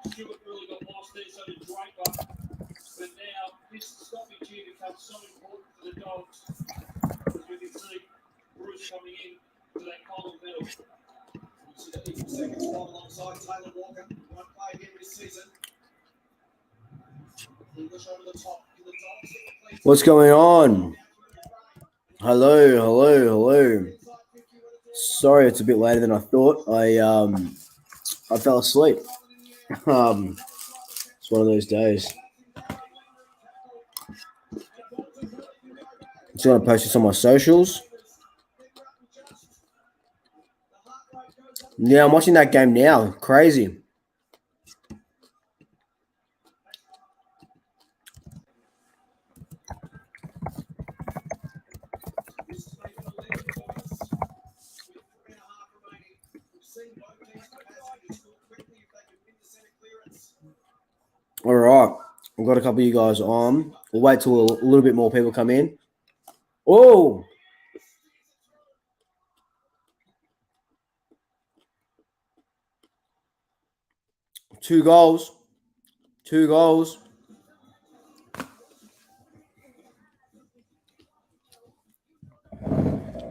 Stewart really got lost there, so did Draper. But now this stoppage here becomes so important for the Dogs. As we can see, Bruce coming in to that column middle. You see that equal second spot alongside Taylor Walker. Won't play again this season. English over the top. What's going on? Hello. Sorry, it's a bit later than I thought. I fell asleep. It's one of those days. Just want to post this on my socials. Yeah, I'm watching that game now. Crazy. All right, we've got a couple of you guys on. We'll wait till a little bit more people come in. Oh! Two goals.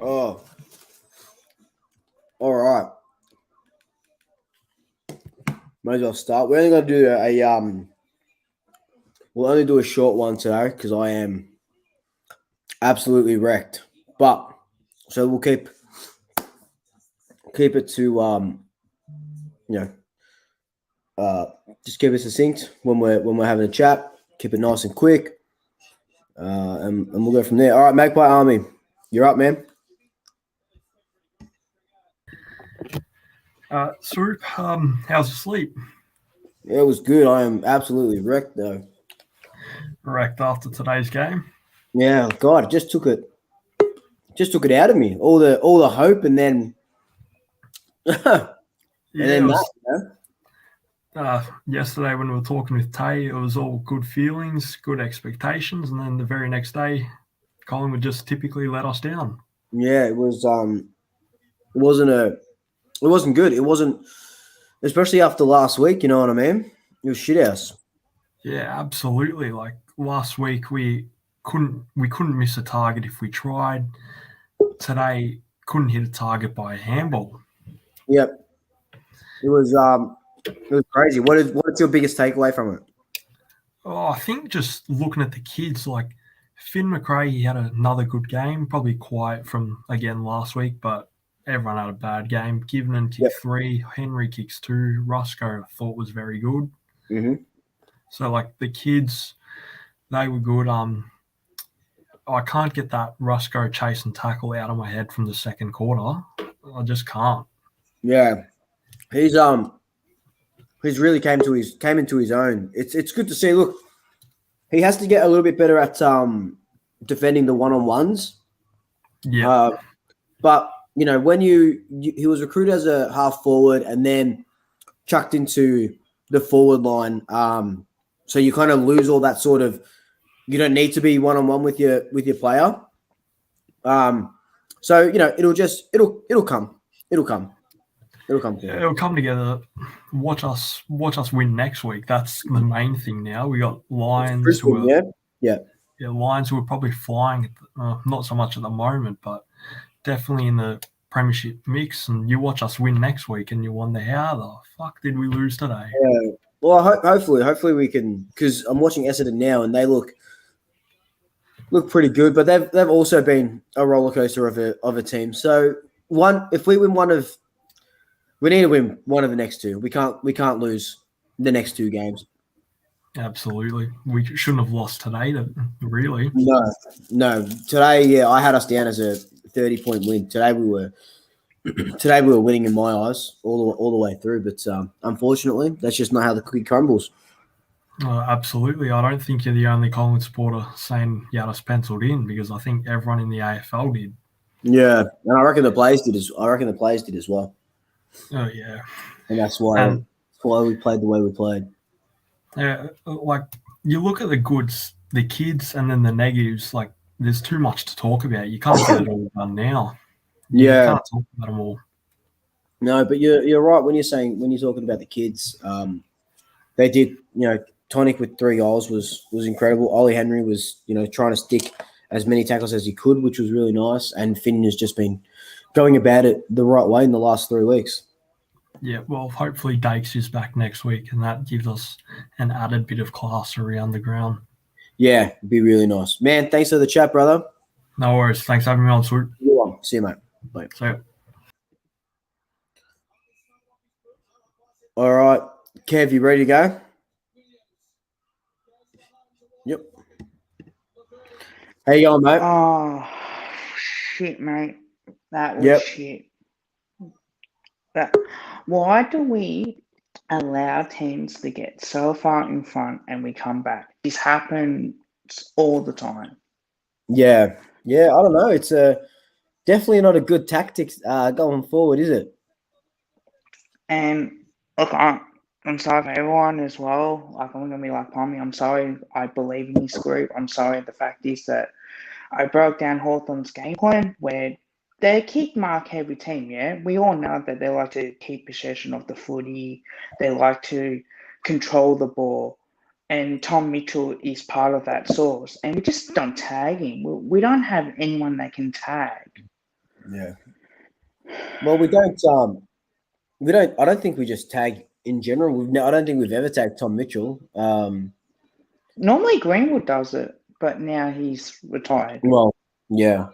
Oh. All right. Might as well start. We're only going to do we'll only do a short one today because I am absolutely wrecked. But so we'll keep it to just keep it succinct when we're having a chat. Keep it nice and quick, and we'll go from there. All right, Magpie Army, you're up, man. Swoop, how's your sleep? Yeah, it was good. I am absolutely wrecked though. Wrecked after today's game. Yeah, God, it just took it out of me. All the hope, and then yesterday when we were talking with Tay, it was all good feelings, good expectations, and then the very next day, Colin would just typically let us down. Yeah, it was. It wasn't good. It wasn't, especially after last week. You know what I mean? It was shit house. Yeah, absolutely. Like last week, we couldn't miss a target if we tried. Today, couldn't hit a target by a handball. Yep, it was crazy. What's your biggest takeaway from it? Oh, I think just looking at the kids, like Finn McRae, he had another good game. Probably quiet from again last week, but everyone had a bad game. Givnan kicked 3, Henry kicks 2. Rusco I thought was very good. Mm-hmm. So like the kids, they were good. I can't get that Rusco chase and tackle out of my head from the second quarter. I just can't. Yeah, he's really came into his own. It's good to see. Look, he has to get a little bit better at defending the one-on-ones. Yeah, but you know when he was recruited as a half forward and then chucked into the forward line. So you kind of lose all that sort of. You don't need to be one-on-one with your player. So you know it'll come. It'll come. It'll come together. Watch us win next week. That's the main thing now. We got Lions who are Lions who are probably flying. Not so much at the moment, but definitely in the premiership mix. And you watch us win next week, and you wonder how the fuck did we lose today? Yeah. Well, hopefully we can, because I'm watching Essendon now, and they look pretty good, but they've also been a roller coaster of a team. So if we win we need to win one of the next two. We can't lose the next two games. Absolutely, we shouldn't have lost today. Really? No. Today, I had us down as a 30-point win. Today we were winning in my eyes all the way through. But unfortunately, that's just not how the cookie crumbles. Absolutely. I don't think you're the only Collingwood supporter saying you had us penciled in, because I think everyone in the AFL did. Yeah, and I reckon the players did as well. Oh yeah, and that's why we played the way we played. Yeah, like you look at the goods, the kids, and then the negatives. Like there's too much to talk about. You can't get it all done now. You can't talk about them all. No, but you're right when you're talking about the kids. They did, Tonic with 3 goals was incredible. Ollie Henry was, trying to stick as many tackles as he could, which was really nice. And Finn has just been going about it the right way in the last 3 weeks. Yeah, well, hopefully Dakes is back next week, and that gives us an added bit of class around the ground. Yeah, it'd be really nice. Man, thanks for the chat, brother. No worries. Thanks for having me on, Swoop. You're welcome. See you, mate. Bye. See ya. All right. Kev, you ready to go? Yep. How you going, mate? Oh, shit, mate. That was shit. But why do we allow teams to get so far in front and we come back? This happens all the time. Yeah. I don't know. It's definitely not a good tactic going forward, is it? And look, I'm sorry for everyone as well. Like, I'm gonna be like Pommy. I'm sorry. I believe in this group. I'm sorry. The fact is that I broke down Hawthorn's game plan where they're a kick mark heavy team, yeah? We all know that they like to keep possession of the footy. They like to control the ball. And Tom Mitchell is part of that source. And we just don't tag him. We don't have anyone that can tag. Yeah. Well, we don't. I don't think we just tag in general. I don't think we've ever tagged Tom Mitchell. Normally Greenwood does it, but now he's retired. Well, yeah.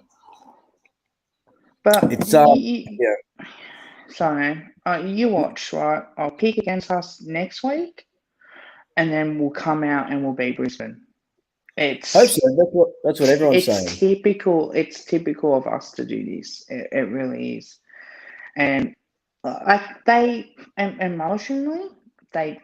But it's yeah. So you watch, right? I'll kick against us next week, and then we'll come out and we'll beat Brisbane. Hope so. That's what everyone's saying. It's typical of us to do this. It really is. And they emotionally they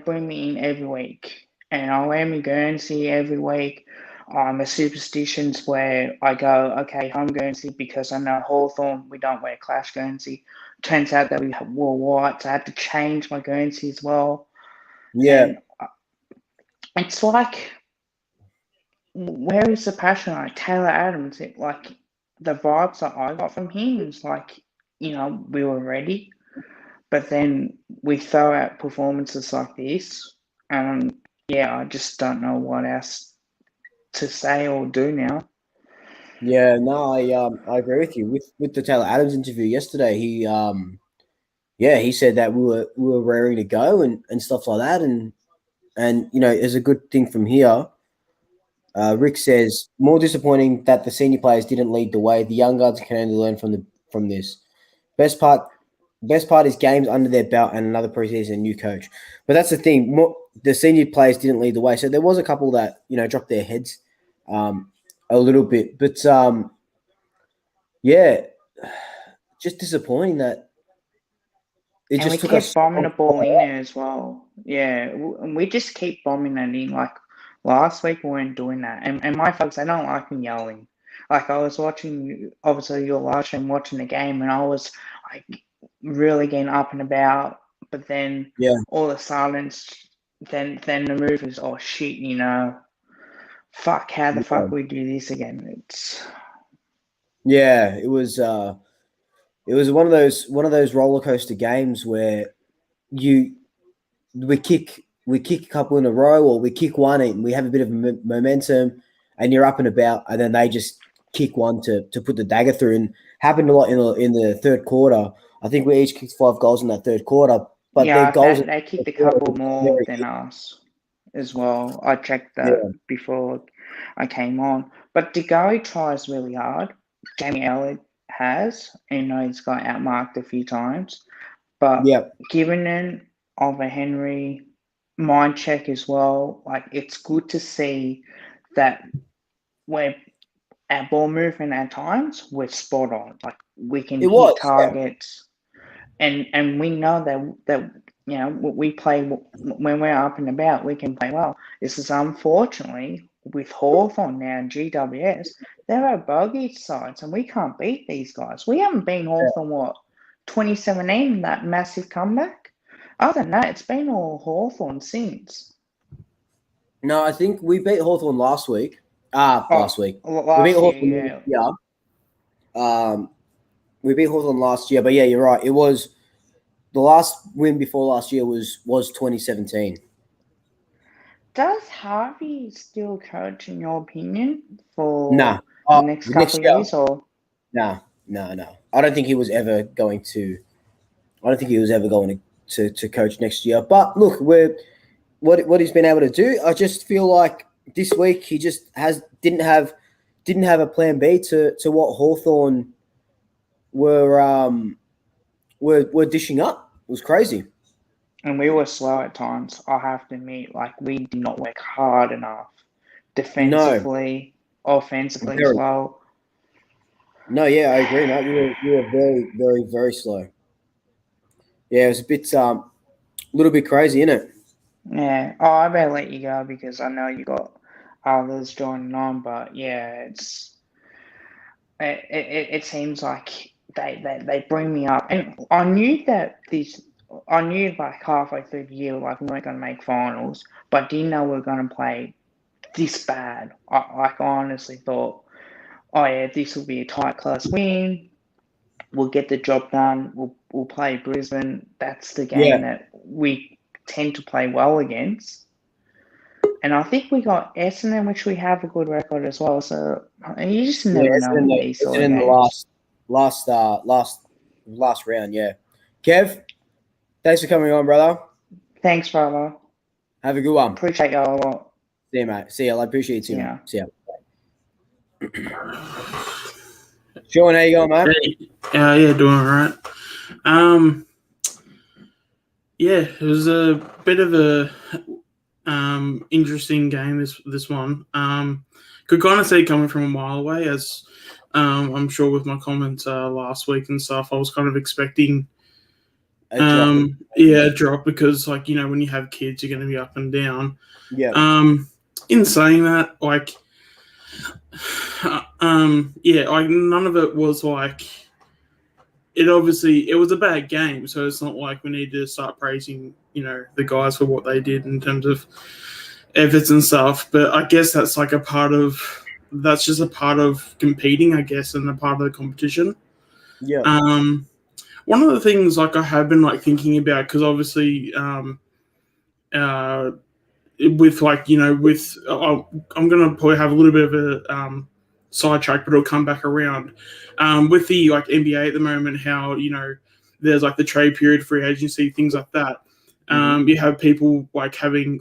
bring me in every week, and I wear my Guernsey every week. I'm a superstitions where I go, okay, home Guernsey, because I know Hawthorn, we don't wear Clash Guernsey. Turns out that we wore white, so I had to change my Guernsey as well. Yeah. And it's like, where is the passion? Like Taylor Adams, like the vibes that I got from him is like, we were ready, but then we throw out performances like this, and I just don't know what else to say or do now. Yeah, no, I agree with you. With the Taylor Adams interview yesterday, he said that we were raring to go and stuff like that, and it's a good thing from here. Rick says more disappointing that the senior players didn't lead the way. The young guards can only learn from this. Best part is games under their belt and another preseason new coach. But that's the thing. The senior players didn't lead the way, so there was a couple that dropped their heads a little bit. But just disappointing that it just took us. And we kept bombing the ball in there as well. Yeah, and we just keep bombing it in. Like last week, we weren't doing that. And my folks, they don't like me yelling. Like I was watching, obviously, your live stream, watching the game, and I was like really getting up and about. But then all of a sudden, then the move is, oh shit, fuck, how the fuck we do this again? It was one of those roller coaster games where we kick a couple in a row, or we kick one and we have a bit of momentum, and you're up and about, and then they just kick one to put the dagger through. And happened a lot in the third quarter. I think we each kicked 5 goals in that third quarter, but their goals they kicked a couple more than us as well. I checked that before I came on. But DeGoey tries really hard. Jamie Elliott has, and he's got outmarked a few times. But given an over Henry mind check as well, like it's good to see that we're our ball movement at times we're spot on. Like we can hit targets, and we know that we play when we're up and about. We can play well. This is unfortunately with Hawthorn now and GWS. They're our bogey sides, and we can't beat these guys. We haven't been Hawthorn 2017, that massive comeback. Other than that, it's been all Hawthorn since. No, I think we beat Hawthorn last week. Last week. We beat Hawthorn, yeah. Hawthorn last year, but yeah, you're right. It was the last win before last year was 2017. Does Harvey still coach, in your opinion, for Nah. the next couple of year. years? Or No. I don't think he was ever going to. I don't think he was ever going to coach next year. But look, what he's been able to do. I just feel like this week he just didn't have a plan B to what Hawthorn were dishing up. It was crazy. And we were slow at times, I have to admit. Like, we did not work hard enough defensively, offensively as well. No, yeah, I agree, mate. We were very, very, very slow. Yeah, it was a little bit crazy, isn't it? Yeah. Oh, I better let you go because I know you got others joining on. But yeah, it seems like they bring me up, and I knew like halfway through the year, like we weren't going to make finals, but I didn't know we were going to play this bad. I honestly thought, oh yeah, this will be a tight, close win. We'll get the job done. We'll play Brisbane. That's the game that we tend to play well against. And I think we got Essendon, which we have a good record as well. So you just never know with these sort of in games. the last round. Yeah, Kev, thanks for coming on, brother. Thanks, brother. Have a good one. Appreciate you a lot. See you, mate. See you. I appreciate you too. Yeah. See you. Sean, how you going, mate? Yeah, doing all right. Yeah, it was a bit of a interesting game. This one. Could kind of see it coming from a mile away, as I'm sure with my comments last week and stuff. I was kind of expecting a drop because, like, when you have kids, you're going to be up and down. Yeah. In saying that, like, like none of it was like. It was a bad game, so it's not like we need to start praising, the guys for what they did in terms of efforts and stuff. But I guess that's just a part of competing, I guess, and a part of the competition. Yeah. One of the things I have been thinking about, because obviously, I'm gonna probably have a little bit of a sidetrack, but it'll come back around. With the NBA at the moment, how there's the trade period, free agency, things like that. You have people having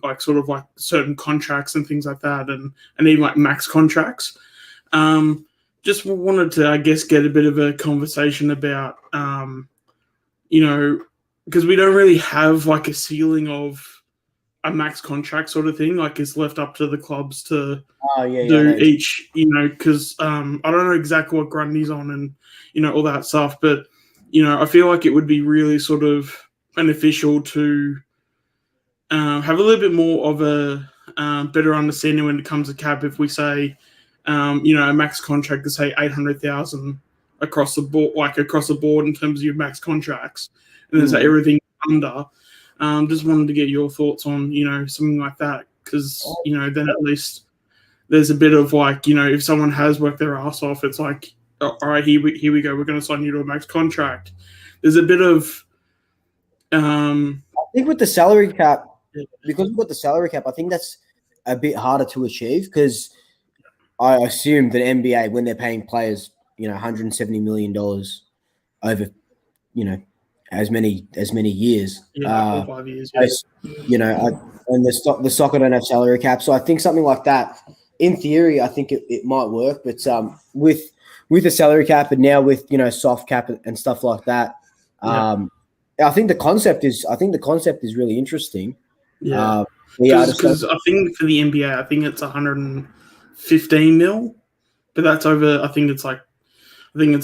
certain contracts and things like that, and even max contracts. Just wanted to, I guess, get a bit of a conversation about, because we don't really have a ceiling of a max contract sort of thing. It's left up to the clubs to do each, because I don't know exactly what Grundy's on and, all that stuff. But, I feel like it would be really sort of beneficial to have a little bit more of a better understanding when it comes to cap. If we say, a max contract to say 800,000 across the board in terms of your max contracts, and then say everything under. Just wanted to get your thoughts on, something like that, because, then at least there's a bit of if someone has worked their ass off, it's all right, here we go, we're going to sign you to a max contract. There's a bit of, I think with the salary cap, because we've got the salary cap, I think that's a bit harder to achieve, because I assume that NBA, when they're paying players, $170 million over, as many years. 4 or 5 years. Yeah. And the soccer don't have salary cap, so I think something like that, in theory, I think it might work. But with the salary cap and now with soft cap and stuff like that, I think the concept is really interesting. Yeah, because I think for the NBA, I think it's 115 mil, but that's over. I think it's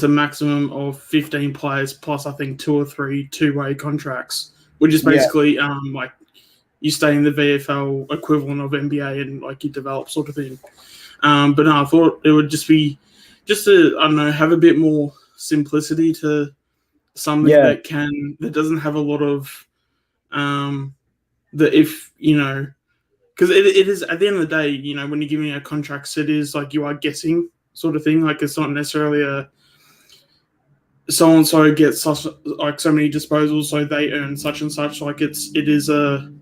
a maximum of 15 players plus, I think, 2 or 3 two-way contracts, which is basically you stay in the VFL equivalent of NBA and you develop sort of thing. But no, I thought it would just be to, I don't know, have a bit more simplicity to something that doesn't have a lot of because it is, at the end of the day, when you're giving out contracts, it is you are guessing sort of thing. It's not necessarily so and so gets such like so many disposals, so they earn such and such. Like it is an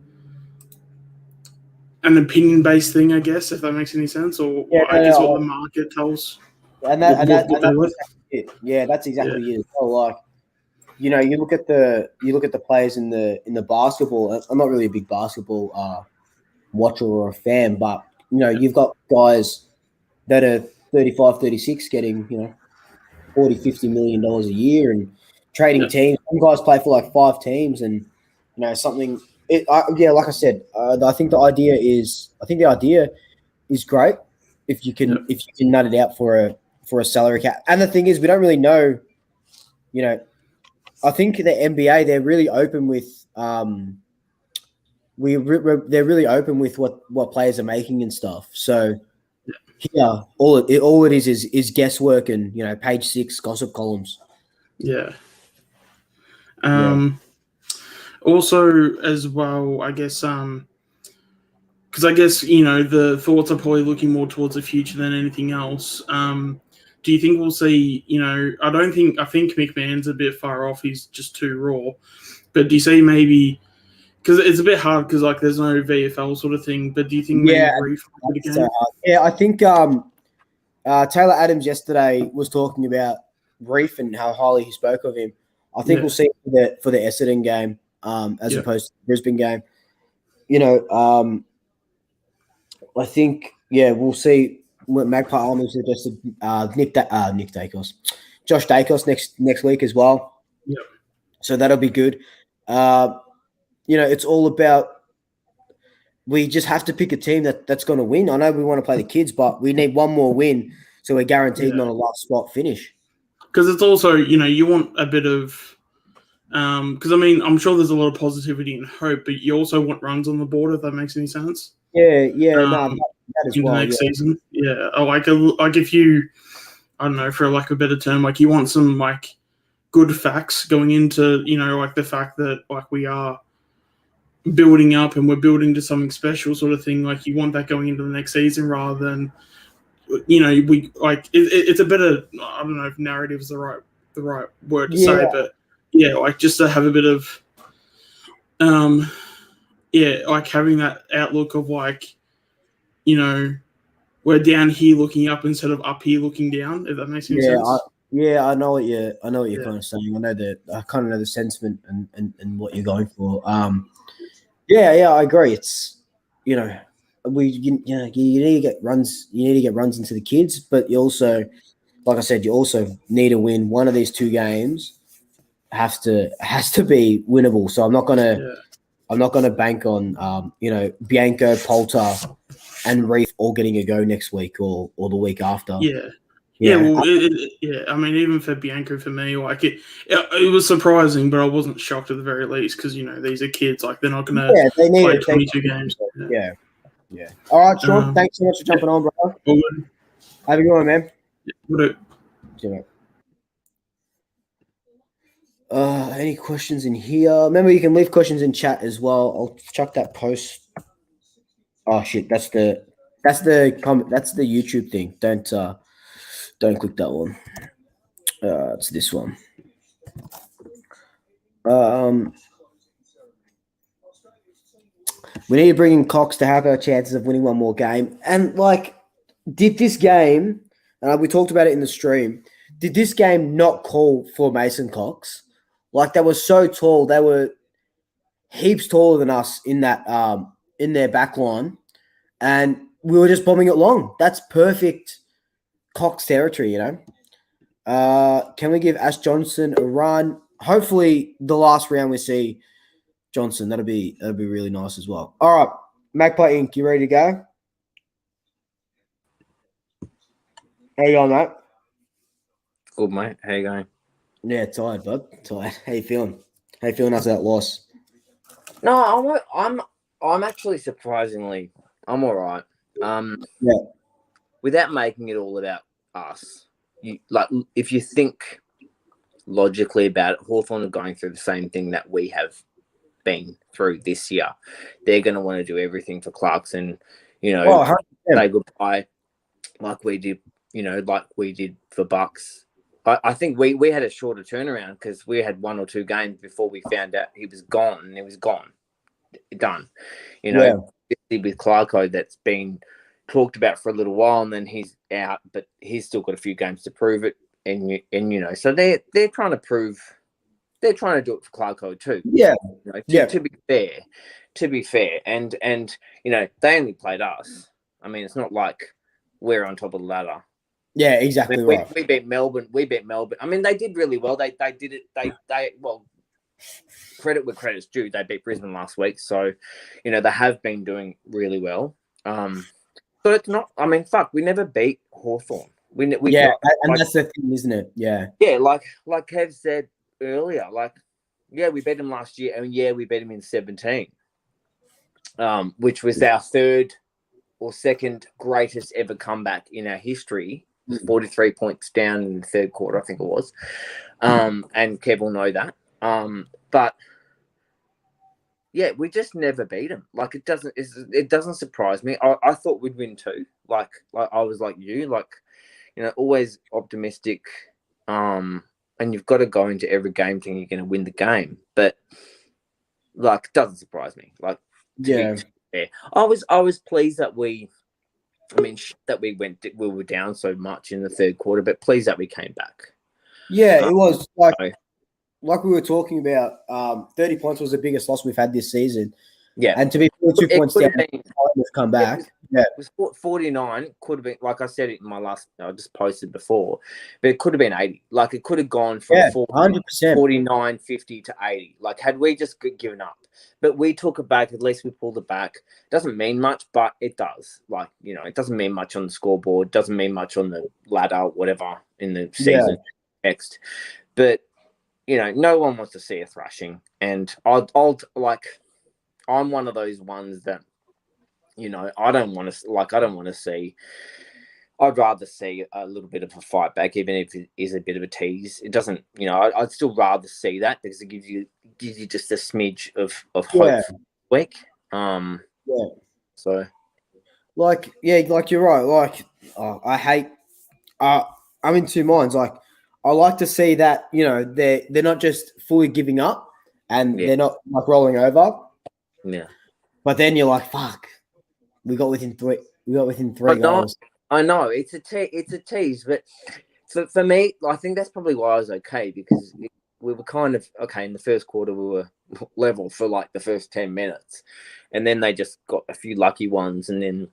opinion based thing, I guess, if that makes any sense, or I guess what the market tells. And that's exactly it. Yeah, that's exactly it. So like, you know, you look at the players in the basketball. I'm not really a big basketball watcher or a fan, but you know, you've got guys that are 35, 36 getting, you know, 40, $50 million a year and trading teams. Some guys play for like 5 teams, and you know, something. Like I said, I think the idea is great if you can nut it out for a salary cap. And the thing is, we don't really know. You know, I think the NBA, they're really open with they're really open with what players are making and stuff. So yeah, all it is guesswork and, you know, page 6 gossip columns. Yeah. Also, as well, I guess, because I guess, you know, the thoughts are probably looking more towards the future than anything else. Do you think we'll see, you know, I think McMahon's a bit far off. He's just too raw. But do you see maybe, because it's a bit hard because, like, there's no VFL sort of thing, but do you think maybe Reef would again? So yeah, I think Taylor Adams yesterday was talking about Reef and how highly he spoke of him. I think we'll see for the Essendon game as opposed to the Brisbane game. You know, I think, we'll see what Magpie Army suggested Nick Dacos, Josh Dacos next week as well. Yep. So that'll be good. You know, it's all about, we just have to pick a team that's going to win. I know we want to play the kids, but we need one more win so we're guaranteed not a last spot finish. Because it's also, you know, you want a bit of because, I mean, I'm sure there's a lot of positivity and hope, but you also want runs on the board, if that makes any sense. That as in well. The next season. Yeah. Like if you, I don't know, for like a better term, like you want some like good facts going into, you know, like the fact that like we are building up and we're building to something special sort of thing. Like you want that going into the next season rather than, you know, we like it's a better, I don't know if narrative is the right word to say, but yeah, like just to have a bit of like having that outlook of like, you know, we're down here looking up instead of up here looking down, if that makes any sense. I know what you're kind of saying. I kind of know the sentiment and what you're going for. I agree. It's, you know, you need to get runs. You need to get runs into the kids, but you also, like I said, you also need to win one of these 2 games. Has to be winnable. So I'm not gonna bank on you know, Bianco, Poulter, and Reef all getting a go next week or the week after. Yeah, well, I mean, even for Bianco, for me, like it was surprising, but I wasn't shocked at the very least because, you know, these are kids. Like they're not going to play 22 games. Yeah. All right, Sean. Thanks so much for jumping on, bro. Have a good one, man. Yeah, any questions in here? Remember, you can leave questions in chat as well. I'll chuck that post. Oh shit, that's the comment. That's the YouTube thing. Don't click that one. It's this one. We need to bring in Cox to have our chances of winning one more game. And like, did this game? We talked about it in the stream. Did this game not call for Mason Cox? Like, they were so tall. They were heaps taller than us in that in their back line. And we were just bombing it long. That's perfect Cox territory, you know. Can we give Ash Johnson a run? Hopefully the last round we see Johnson. That'd be really nice as well. All right, Magpie Inc., you ready to go? How you going, mate? Good, mate. How you going? Yeah, tired, bud. Tired. How you feeling? How you feeling after that loss? No, I'm actually surprisingly, I'm all right. Without making it all about us, if you think logically about it, Hawthorn are going through the same thing that we have been through this year. They're going to want to do everything for Clarkson, you know, say goodbye like we did, you know, like we did for Bucks I think we had a shorter turnaround because we had 1 or 2 games before we found out he was gone, and he was gone, done. With Clarko, that's been talked about for a little while, and then he's out, but he's still got a few games to prove it, and so they're trying to prove. They're trying to do it for Clarko too. Yeah. To be fair, and they only played us. I mean, it's not like we're on top of the ladder. Yeah, exactly right. We beat Melbourne. I mean, they did really well. They did it. They credit where credit's due. They beat Brisbane last week, so they have been doing really well. So it's not. I mean, we never beat Hawthorn. And that's the thing, isn't it? Yeah. Yeah, like Kev said earlier, we beat him last year, and we beat him in 17, which was our third or second greatest ever comeback in our history. 43 points down in the third quarter, I think it was. And Kev will know that. But we just never beat him. It doesn't surprise me. I thought we'd win too. Like I was like you, always optimistic. And you've got to go into every game thinking you're going to win the game. But it doesn't surprise me. I was pleased that we were down so much in the third quarter, but pleased that we came back. Yeah, it was like we were talking about. 30 points was the biggest loss we've had this season. Yeah, and to be 2 points down, we've come back. It was 49. Could have been, like I said it in my last. I just posted before, but it could have been 80. It could have gone from 100%, 49, 50 to 80. Had we just given up, but we took it back. At least we pulled it back. Doesn't mean much, but it does. It doesn't mean much on the scoreboard. Doesn't mean much on the ladder, whatever in the season next. But no one wants to see a thrashing, and I'm one of those ones that, I don't want to see. I'd rather see a little bit of a fight back, even if it is a bit of a tease. It doesn't, I'd still rather see that because it gives you just a smidge of hope for the week. So, you're right. I hate. I'm in two minds. I like to see that they're not just fully giving up and they're not rolling over. Yeah. But then you're like, fuck. We got within three goals. I know it's a tease, but for me, I think that's probably why I was okay because we were kind of okay in the first quarter. We were level for the first 10 minutes, and then they just got a few lucky ones, and then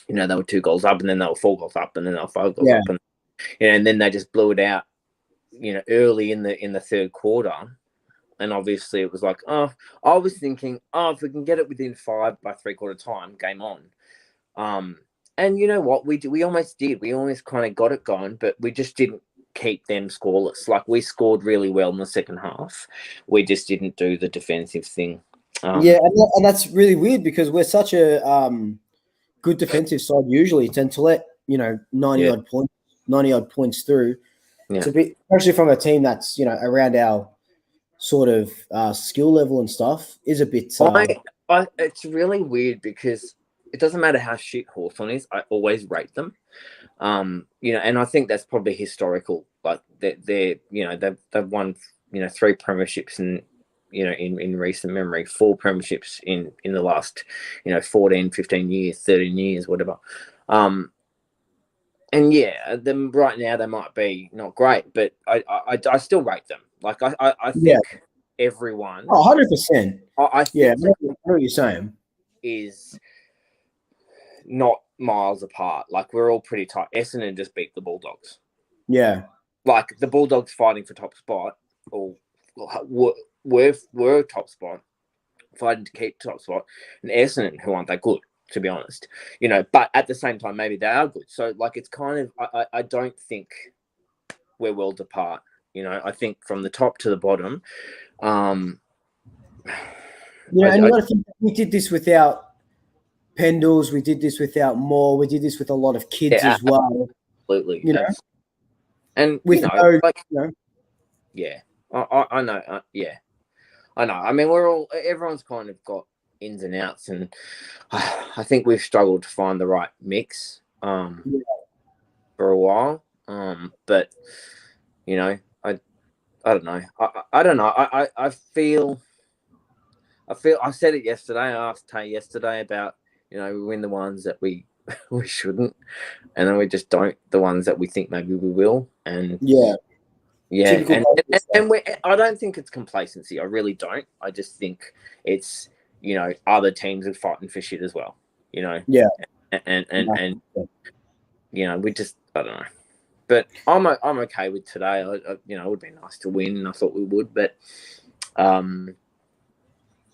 they were 2 goals up, and then they were 4 goals up, and then they were 5 goals up, and then they just blew it out, early in the third quarter. And obviously it was I was thinking, if we can get it within 5 by 3/4 time, game on. And you know what? We almost did. We almost kind of got it going, but we just didn't keep them scoreless. We scored really well in the second half. We just didn't do the defensive thing. And that's really weird because we're such a good defensive side usually. Tend to let 90 odd points through. Yeah. To be, especially from a team that's around our sort of skill level and stuff is a bit. It's really weird because it doesn't matter how shit Hawthorn is. I always rate them. And I think that's probably historical. They've won 3 premierships in recent memory, 4 premierships in the last 14, 15 years, 13 years, whatever. And them right now they might be not great, but I still rate them. I think everyone. 100%. I think I know what you're saying. Is not miles apart. We're all pretty tight. Essendon just beat the Bulldogs. Yeah. The Bulldogs fighting for top spot, or were top spot, fighting to keep top spot, and Essendon, who aren't that good, to be honest. But at the same time, maybe they are good. So it's kind of I don't think we're worlds apart. I think from the top to the bottom. And you got to think we did this without Pendles, we did this without Moore, we did this with a lot of kids as well. Absolutely. And with I know. I know. I mean, everyone's kind of got ins and outs, and I think we've struggled to find the right mix for a while. But You know, I don't know. I don't know. I feel I said it yesterday. I asked Tay yesterday about, we win the ones that we shouldn't, and then we just don't the ones that we think maybe we will. And yeah, and I don't think it's complacency. I really don't. I just think it's, other teams are fighting for shit as well. Yeah. And we just, I don't know. But I'm okay with today. It would be nice to win, and I thought we would. But,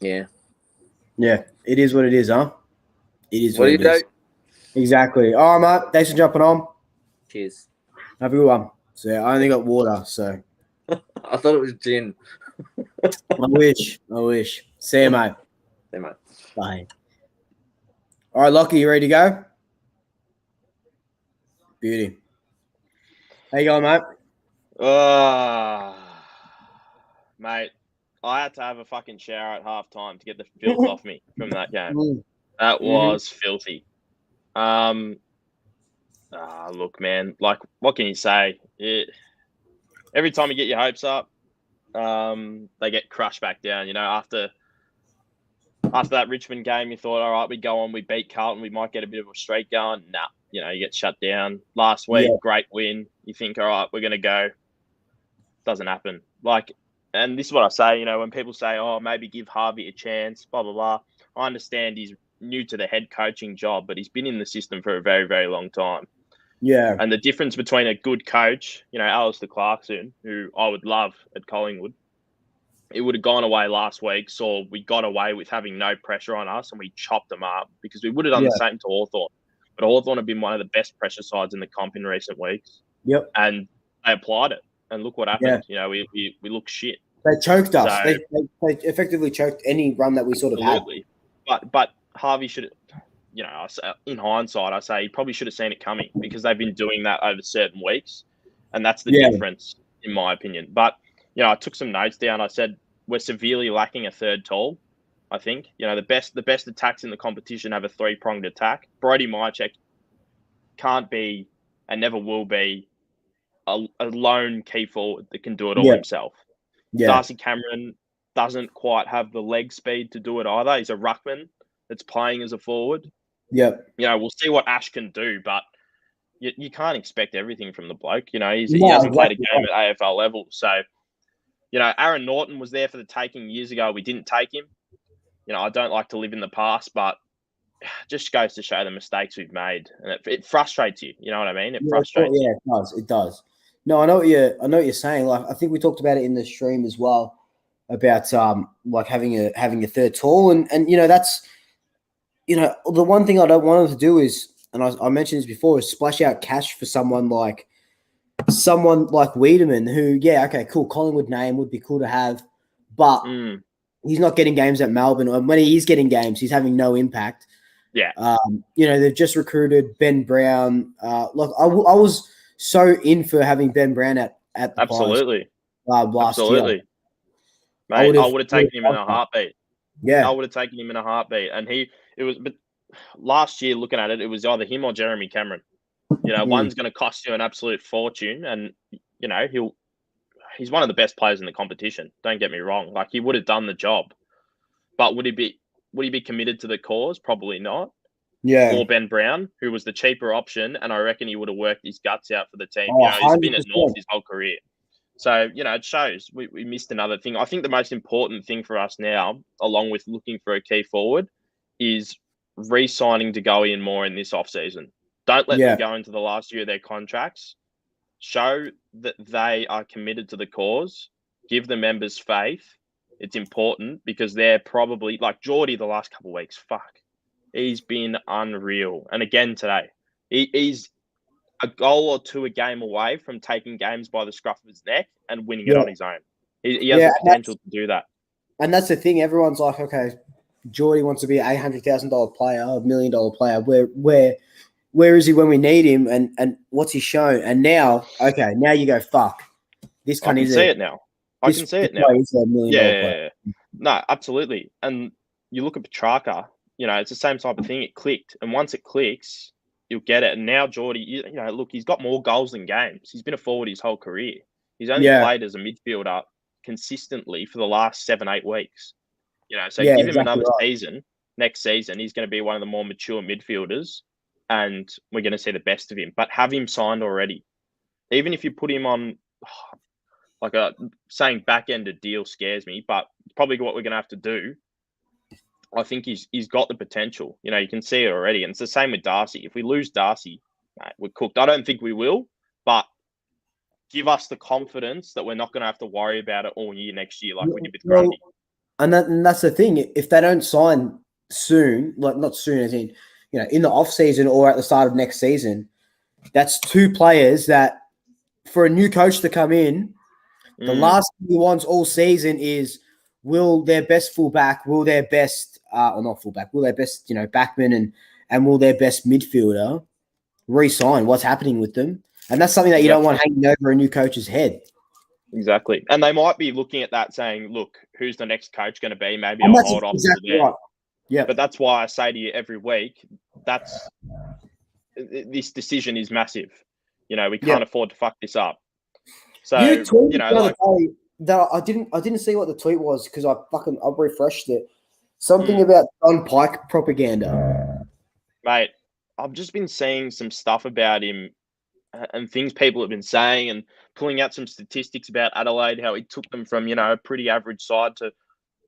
yeah. Yeah, it is what it is, huh? It is what it is. Exactly. All right, mate. Thanks for jumping on. Cheers. Have a good one. So I only got water, so. I thought it was gin. I wish. See you, mate. See you, mate. Bye. All right, Lockie, you ready to go? Beauty. How you going, mate? Mate, I had to have a fucking shower at halftime to get the filth off me from that game. That was filthy. Look, man, like, what can you say? Every time you get your hopes up, they get crushed back down. After that Richmond game, you thought, all right, we go on, we beat Carlton, we might get a bit of a streak going. Nah, you get shut down. Last week, great win. You think, all right, we're going to go. Doesn't happen. And this is what I say, when people say, oh, maybe give Harvey a chance, blah, blah, blah. I understand he's new to the head coaching job, but he's been in the system for a very, very long time. Yeah. And the difference between a good coach, Alistair Clarkson, who I would love at Collingwood, it would have gone away last week. So we got away with having no pressure on us and we chopped them up because we would have done the same to Hawthorn. But Hawthorn have been one of the best pressure sides in the comp in recent weeks. Yep. And they applied it. And look what happened. We look shit. They choked us. So, they effectively choked any run that we sort of had. But Harvey should, in hindsight, I say he probably should have seen it coming because they've been doing that over certain weeks. And that's the difference, in my opinion. But, I took some notes down. I said we're severely lacking a third tall, I think. The best attacks in the competition have a three-pronged attack. Brody Mychek can't be and never will be a lone key forward that can do it all himself. Yeah. Darcy Cameron doesn't quite have the leg speed to do it either. He's a ruckman that's playing as a forward. Yep. We'll see what Ash can do, but you can't expect everything from the bloke. He hasn't played a game at AFL level. So, Aaron Norton was there for the taking years ago. We didn't take him. I don't like to live in the past, but it just goes to show the mistakes we've made. And it frustrates you. You know what I mean? It frustrates you. Yeah, it does. No, I know what you're saying. Like, I think we talked about it in the stream as well about having a third tall, and that's the one thing I don't want them to do is, and I mentioned this before, is splash out cash for someone like Wiedemann, who okay, cool, Collingwood name would be cool to have, but he's not getting games at Melbourne, and when he is getting games, he's having no impact. Yeah. They've just recruited Ben Brown. Look, I was so in for having Ben Brown at the absolutely last year. Mate, I would have taken him in a heartbeat. Yeah, I would have taken him in a heartbeat. And but last year, looking at it, it was either him or Jeremy Cameron. One's going to cost you an absolute fortune, and he's one of the best players in the competition. Don't get me wrong; he would have done the job, but would he be committed to the cause? Probably not. Yeah. Or Ben Brown, who was the cheaper option, and I reckon he would have worked his guts out for the team. Oh, he's been at North his whole career. So, it shows we missed another thing. I think the most important thing for us now, along with looking for a key forward, is re-signing DeGoey and more in this offseason. Don't let them go into the last year of their contracts. Show that they are committed to the cause. Give the members faith. It's important because they're probably, like Geordie the last couple of weeks, he's been unreal. And again today, he's a goal or two a game away from taking games by the scruff of his neck and winning it on his own. He has the potential to do that. And that's the thing. Everyone's like, okay, Geordie wants to be an $800,000 player, $1 million player. Where is he when we need him? And what's he shown? And now you go, fuck. This I can see it now. He's a $1 million player. Yeah. No, absolutely. And you look at Petrarca, it's the same type of thing. It clicked. And once it clicks, you'll get it. And now Geordie, look, he's got more goals than games. He's been a forward his whole career. He's only played as a midfielder consistently for the last 7-8 weeks. So give him another season. Next season, he's going to be one of the more mature midfielders, and we're going to see the best of him. But have him signed already. Even if you put him on, saying back-ended deal scares me, but probably what we're going to have to do. I think he's got the potential. You can see it already. And it's the same with Darcy. If we lose Darcy, mate, we're cooked. I don't think we will, but give us the confidence that we're not going to have to worry about it all year next year like we did with Grundy. And that's the thing. If they don't sign soon, like not soon as in, in the off-season or at the start of next season, that's 2 players that for a new coach to come in, the last thing he wants all season is will their best fullback, will their best backman and will their best midfielder re-sign? What's happening with them? And that's something that you don't want hanging over a new coach's head. Exactly. And they might be looking at that saying, look, who's the next coach going to be? Maybe I'll hold off to them. Right. Yeah. But that's why I say to you every week, this decision is massive. We can't afford to fuck this up. So, I didn't see what the tweet was because I refreshed it. Something about Don Pike propaganda. Mate, I've just been seeing some stuff about him and things people have been saying and pulling out some statistics about Adelaide, how he took them from, a pretty average side to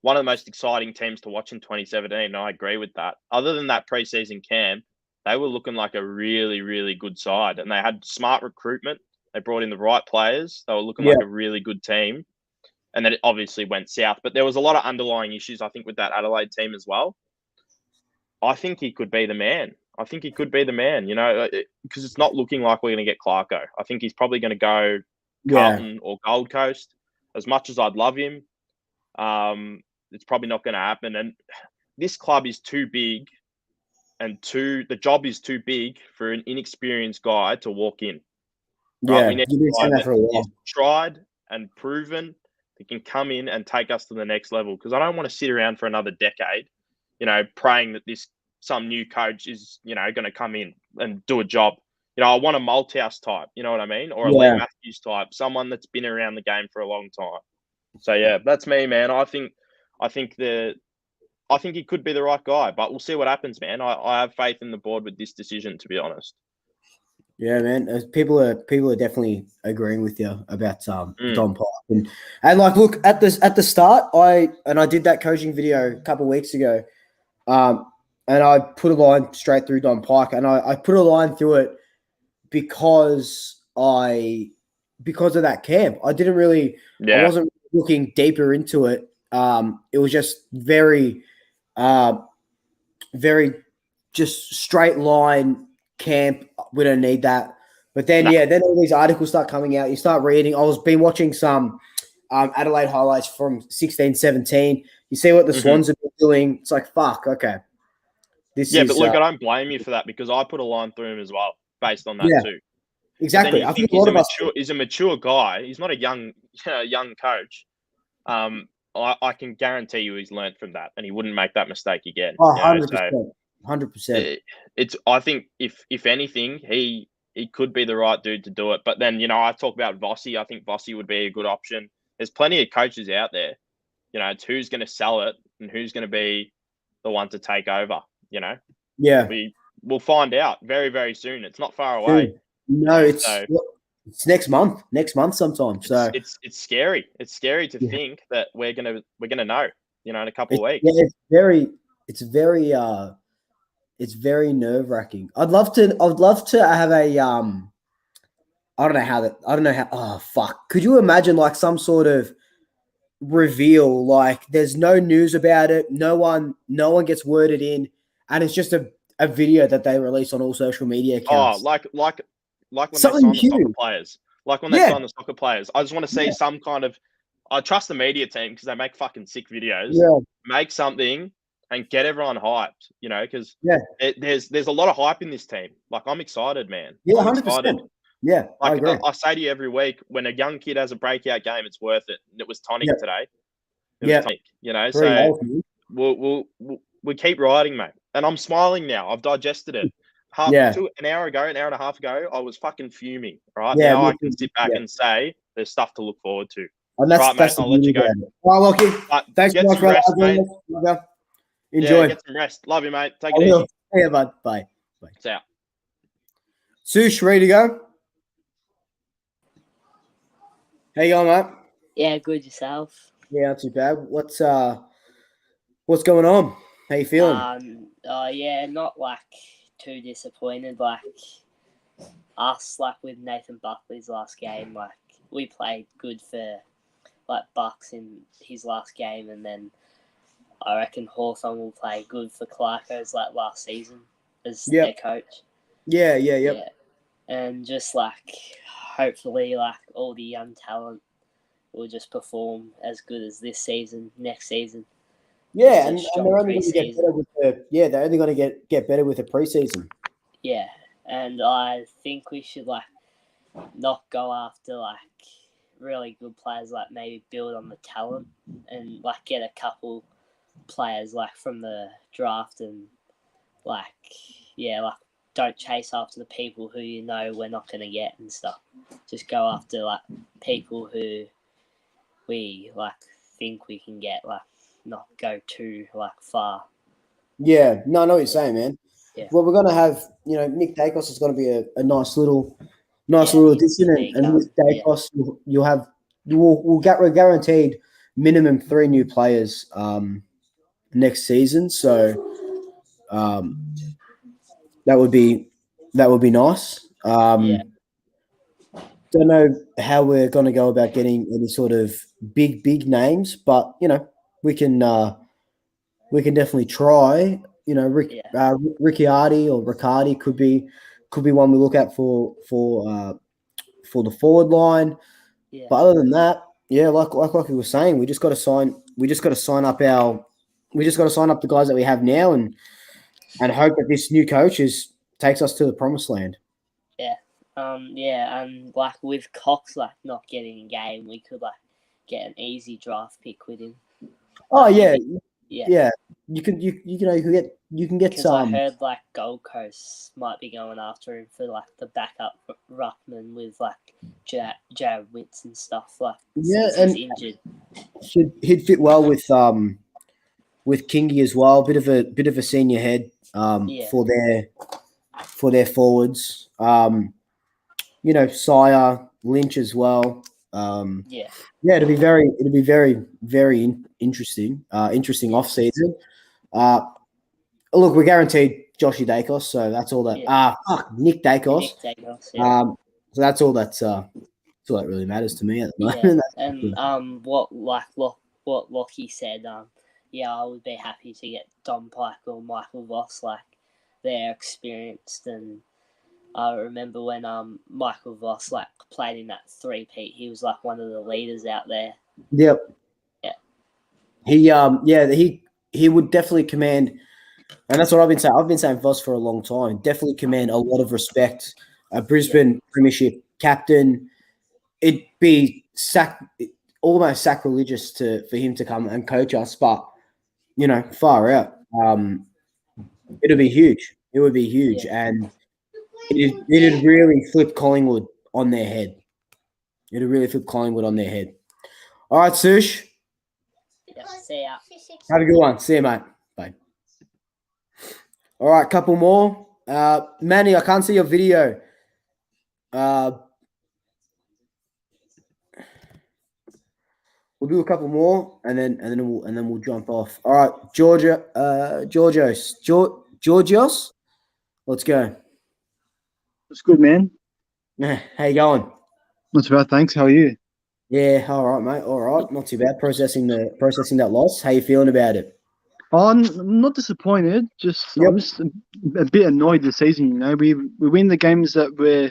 one of the most exciting teams to watch in 2017. And I agree with that. Other than that preseason camp, they were looking like a really, really good side and they had smart recruitment. They brought in the right players. They were looking like a really good team. And then it obviously went south. But there was a lot of underlying issues, I think, with that Adelaide team as well. I think he could be the man. Because it's not looking like we're going to get Clarko. I think he's probably going to go Carlton or Gold Coast. As much as I'd love him, it's probably not going to happen. And this club is too big the job is too big for an inexperienced guy to walk in. Right? Yeah, we need a guy that is tried and proven that can come in and take us to the next level. Because I don't want to sit around for another decade, praying that some new coach is, going to come in and do a job. I want a Malthouse type, you know what I mean? Or a Lee Matthews type, someone that's been around the game for a long time. So yeah, that's me, man. I think he could be the right guy, but we'll see what happens, man. I have faith in the board with this decision, to be honest. Yeah, man. People are definitely agreeing with you about Don Pike, and like, look at the start. I did that coaching video a couple of weeks ago, and I put a line straight through Don Pike, and I put a line through it because of that camp. I didn't really, I wasn't looking deeper into it. It was just very just straight line camp. We don't need that. But then, then all these articles start coming out. You start reading. Been watching some Adelaide highlights from 16-17. You see what the Swans have been doing. It's like, fuck, okay. But look, I don't blame you for that because I put a line through him as well based on that too. Exactly. I think he's a mature guy. He's not a young coach. I can guarantee you he's learned from that and he wouldn't make that mistake again. 100%. 100%. I think if anything, he could be the right dude to do it. But then, I talk about Vossi. I think Vossi would be a good option. There's plenty of coaches out there. It's who's going to sell it and who's going to be the one to take over, Yeah. We'll find out very, very soon. It's not far away. No, it's next month. Next month sometime. So it's scary. It's scary to think that we're gonna know, in a couple of weeks. Yeah, it's very nerve-wracking. I'd love to have a oh fuck. Could you imagine like some sort of reveal, like there's no news about it, no one gets worded in, and it's just a video that they release on all social media accounts. Oh, like when something they sign the soccer players. Like when they sign the soccer players. I just want to see some kind of I trust the media team because they make fucking sick videos. Yeah. Make something and get everyone hyped, because there's a lot of hype in this team. Like, I'm excited, man. Yeah, I'm 100%. excited. Yeah, like, I agree. I say to you every week, when a young kid has a breakout game, it's worth it. And it was tonic today. It was tonic, so we'll keep riding, mate. And I'm smiling now. I've digested it. An hour and a half ago, I was fucking fuming, right? Yeah, now I can sit back and say there's stuff to look forward to. And that's, right, that's mate. I'll let you go. Well, Lockie, thanks get so much some for rest, mate. Enjoy. Yeah, get some rest. Love you, mate. Take it easy. easy. Bud. Bye. See ya. Sush, ready to go? How you going, mate? Yeah, good yourself. Yeah, not too bad. What's going on? How you feeling? Yeah, not like too disappointed. Like us, like with Nathan Buckley's last game, like we played good for like Bucks in his last game, and then I reckon Hawthorn will play good for Clarko's like last season as their coach. Yeah. And just like hopefully like all the young talent will just perform as good as this season, next season. Yeah, and they're only going to get better with they're only going to get better with the preseason. Yeah, and I think we should like not go after like really good players, like maybe build on the talent and like get a couple players like from the draft and like don't chase after the people who you know we're not going to get and stuff. Just go after like people who we like think we can get, like not go too like far. Yeah, no, I know what you're saying, man. Yeah. Well, we're going to have, Nick Dacos is going to be a nice little addition, and with Dacos, we're guaranteed minimum 3 new players next season. So that would be nice. Don't know how we're going to go about getting any sort of big names, but we can definitely try. Ricciardi or Riccardi could be one we look at for the forward line. Yeah. But other than that, like we were saying, we just got to sign up the guys that we have now and hope that this new coach takes us to the promised land. Yeah. And like with Cox like not getting a game, we could like get an easy draft pick with him. Oh yeah. You can get some. I heard like Gold Coast might be going after him for like the backup ruckman with like Jared Witts and stuff like. Yeah, and he's injured. He'd fit well with Kingy as well. Bit of a senior head for their forwards. Sire, Lynch as well. It'll be very, very interesting. Interesting off season. Look, we're guaranteed Joshy Dacos, so that's all that. Nick Dacos. So that's all that really matters to me at the moment. And what Lockie said. I would be happy to get Dom Pike or Michael Voss. Like they're experienced, and I remember when Michael Voss like played in that 3-peat, he was like one of the leaders out there. Yep. Yeah. He would definitely command, and that's what I've been saying. I've been saying Voss for a long time. Definitely command a lot of respect. Brisbane Premiership captain. It'd be almost sacrilegious for him to come and coach us, but far out. It'll be huge. It would be huge, and it'd really flip Collingwood on their head. All right, Sush. Yeah, see ya. Have a good one. See you, mate. Bye. All right, couple more. Manny, I can't see your video. We'll do a couple more, and then we'll jump off. All right, Georgios, let's go. It's good, man. How you going? Not too bad, thanks. How are you? Yeah, all right, mate. All right, not too bad. Processing that loss. How you feeling about it? I'm not disappointed. I'm just a bit annoyed this season. We win the games that we're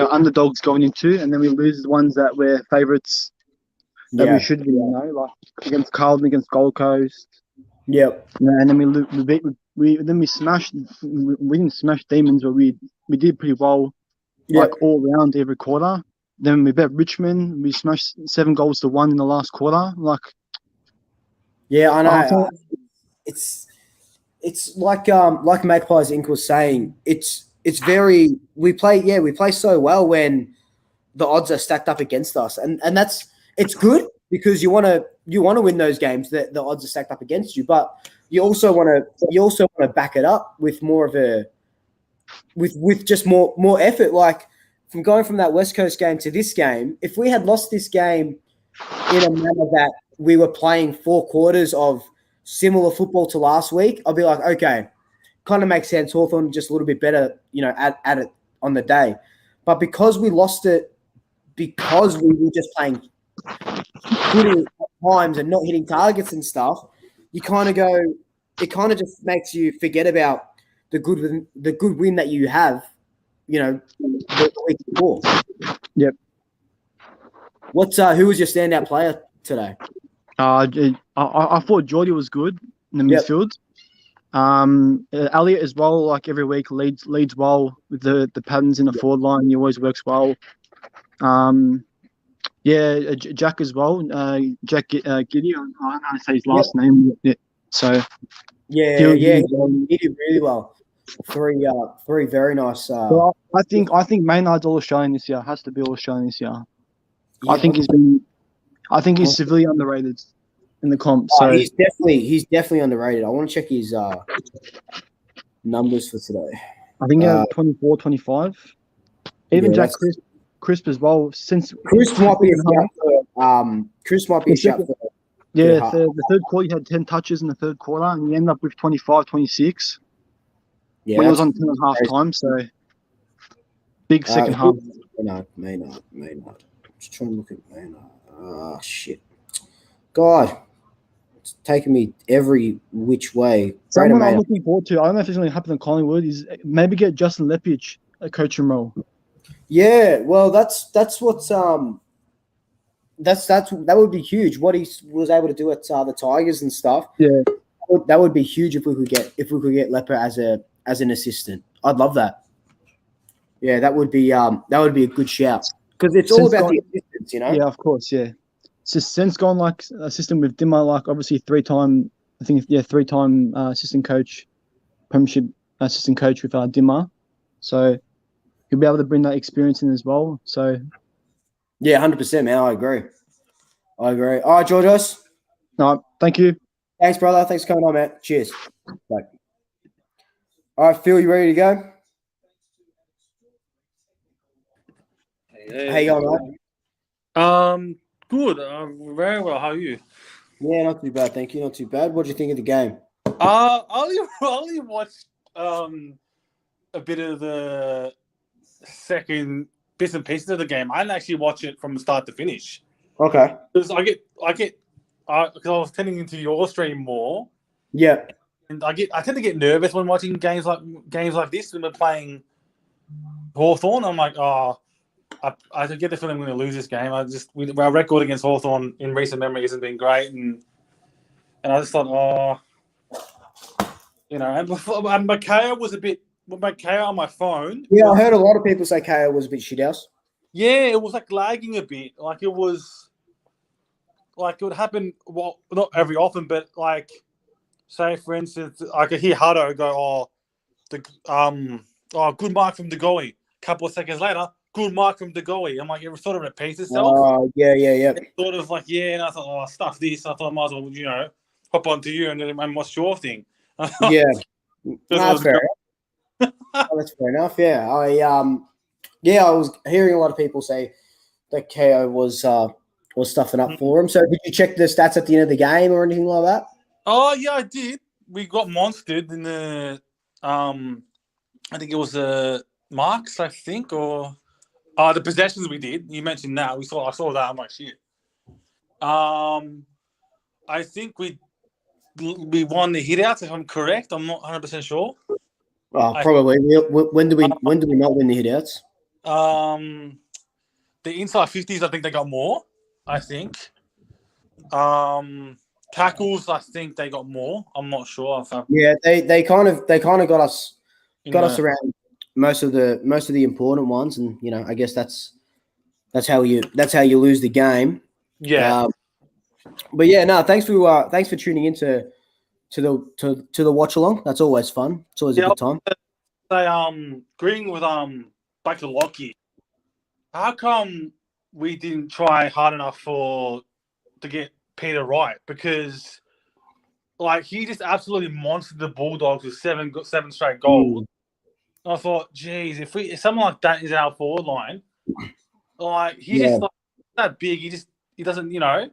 underdogs going into, and then we lose the ones that we're favourites that we should be. Like against Carlton, against Gold Coast. Yep. And then we didn't smash Demons, but we did pretty well, like all round every quarter. Then we bet Richmond. We smashed 7 goals to 1 in the last quarter. Like, yeah, I know. It's like Magpies Inc. was saying. It's very we play so well when the odds are stacked up against us, and it's good because you want to win those games that the odds are stacked up against you, but you also want to back it up with more of a with just more effort. Like from going from that West Coast game to this game, if we had lost this game in a manner that we were playing 4 quarters of similar football to last week, I'll be like, okay, kind of makes sense. Hawthorn just a little bit better, at it on the day. But because we lost it, because we were just playing good at times and not hitting targets and stuff, you kind of go, it kind of just makes you forget about the good win that you have, the week before. Yep. Who was your standout player today? I thought Geordie was good in the midfield. Elliot as well, like every week leads well with the patterns in the forward line. He always works well. Jack as well. Jack Giddy. I don't know how to say his last name. Yeah. So he did really well. Three very nice. Well, I think Maynard's all Australian this year. Has to be all Australian this year. Yeah. I think he's severely underrated in the comp. So he's definitely underrated. I want to check his numbers for today. I think he had 24, 25. Even Jack Crisp as well. Since Crisp might be a shout for. The third quarter he had 10 touches in the third quarter, and he ended up with 25, 26. Yeah, when he was on 10 and a half time, so big second half. Maynard. Just trying to look at Maynard. Oh shit. God. It's taking me every which way. Someone I'm looking forward to, I don't know if it's going to happen in Collingwood, is maybe get Justin Lepich a coaching role. Yeah, well, that's what's that would be huge. What he was able to do at the Tigers and stuff. Yeah, that would be huge if we could get Leper as an assistant. I'd love that. Yeah, that would be a good shout because it's all about the assistants, Yeah, of course, yeah. So since gone like assistant with Dimmer, like obviously 3-time assistant coach, premiership assistant coach with Dimmer. So he'll be able to bring that experience in as well. So yeah, 100%, man. I agree. All right, Georgios. No, thank you. Thanks, brother. Thanks for coming on, man. Cheers. Bye. All right, Phil, you ready to go? Hey. How you going, mate? Good. Very well. How are you? Yeah, not too bad, thank you. Not too bad. What do you think of the game? I only watched a bit of the second bits and pieces of the game. I didn't actually watch it from start to finish. Okay. Because because I was tending into your stream more. Yeah. And I tend to get nervous when watching games like this when we're playing Hawthorn. I'm like, I get the feeling we're going to lose this game. Our record against Hawthorn in recent memory hasn't been great, and I just thought, and Makaya was a bit. Makaya on my phone. Yeah, I heard a lot of people say KO was a bit shithouse. Yeah, it was like lagging a bit. Like it would happen. Well, not every often, but like, say for instance, I could hear Hutto go, good mark from DeGoey. A couple of seconds later, good mark from DeGoey. I'm like, it sort of repeats itself. Oh, yeah. It's sort of like, and I thought, stuff this. I thought I might as well, hop onto you and what's your thing? Yeah. That's fair. That's fair enough. Yeah. I was hearing a lot of people say that KO was stuffing up for him. So did you check the stats at the end of the game or anything like that? Oh yeah, I did. We got monstered in the I think it was the marks, or the possessions we did. You mentioned that. I saw that. I'm like, shit. I think we won the hitouts, if I'm correct. I'm not 100% sure. Probably. When do we not win the hitouts? The inside 50s, I think they got more. I think. Tackles, I think they got more. I'm not sure. Yeah, they kind of got us around most of the important ones, and I guess that's how you lose the game. Yeah. But yeah, no, thanks for tuning in to the watch along. That's always fun. It's always a good time. Agreeing with Lockie. how come we didn't try hard enough to get Peter right? Because like he just absolutely monstered the Bulldogs with seven straight goals. I thought, geez, if someone like that is our forward line, like he's just like that big, he doesn't, you know.